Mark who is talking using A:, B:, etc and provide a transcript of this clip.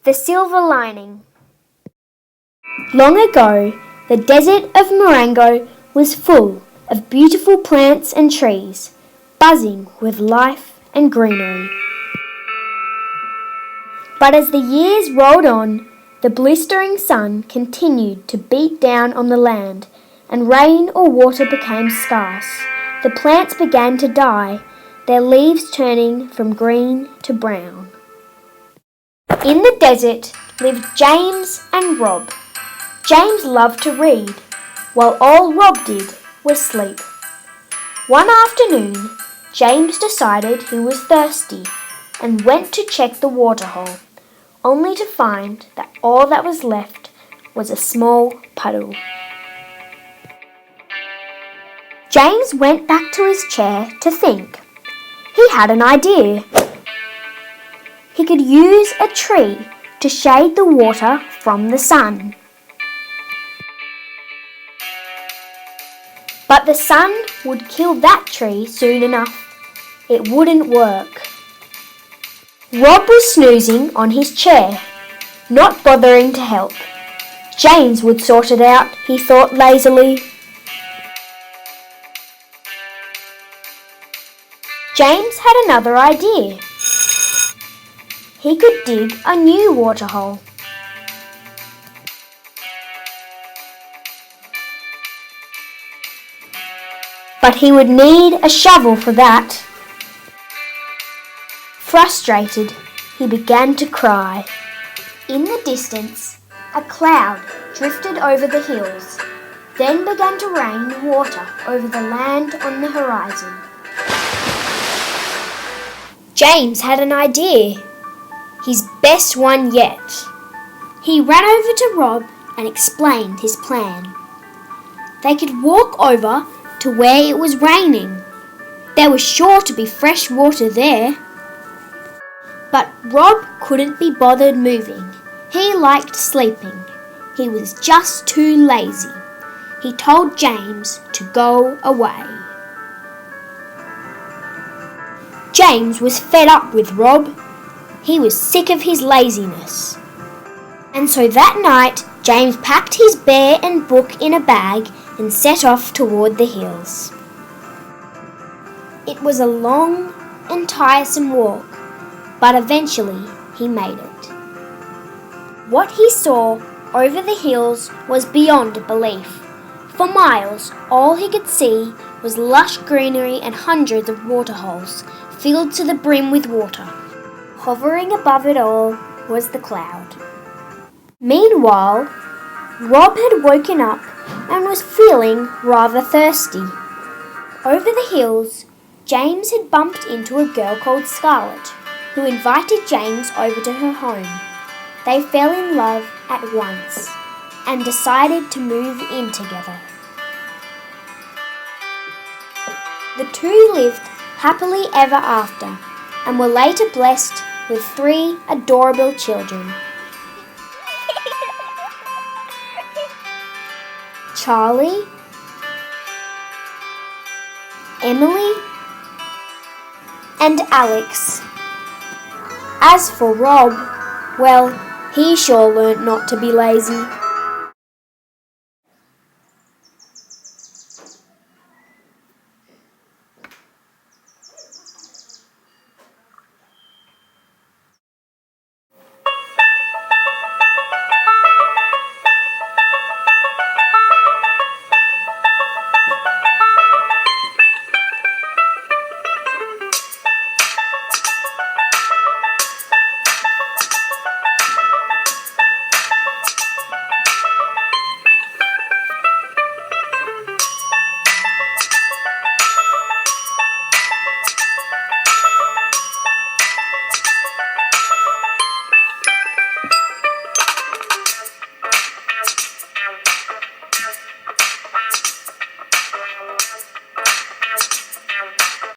A: The Silver Lining. Long ago, the desert of Marengo was full of beautiful plants and trees, buzzing with life and greenery. But as the years rolled on, the blistering sun continued to beat down on the land, and rain or water became scarce. The plants began to die, their leaves turning from green to brown. In the desert lived James and Rob. James loved to read, while all Rob did was sleep. One afternoon, James decided he was thirsty and went to check the waterhole, only to find that all that was left was a small puddle. James went back to his chair to think. He had an idea. He could use a tree to shade the water from the sun. But the sun would kill that tree soon enough. It wouldn't work. Rob was snoozing on his chair, not bothering to help. James would sort it out, he thought lazily. James had another idea. He could dig a new waterhole. But he would need a shovel for that. Frustrated, he began to cry. In the distance, a cloud drifted over the hills, then began to rain water over the land on the horizon. James had an idea, his best one yet. He ran over to Rob and explained his plan. They could walk over to where it was raining. There was sure to be fresh water there. But Rob couldn't be bothered moving. He liked sleeping. He was just too lazy. He told James to go away. James was fed up with Rob. He was sick of his laziness. And so that night, James packed his bear and book in a bag and set off toward the hills. It was a long and tiresome walk, but eventually he made it. What he saw over the hills was beyond belief. For miles, all he could see was lush greenery and hundreds of waterholes filled to the brim with water. Hovering above it all was the cloud. Meanwhile, Rob had woken up and was feeling rather thirsty. Over the hills, James had bumped into a girl called Scarlett, who invited James over to her home. They fell in love at once and decided to move in together. The two lived happily ever after and were later blessed with 3 adorable children. Charlie, Emily, and Alex. As for Rob, well, he sure learnt not to be lazy.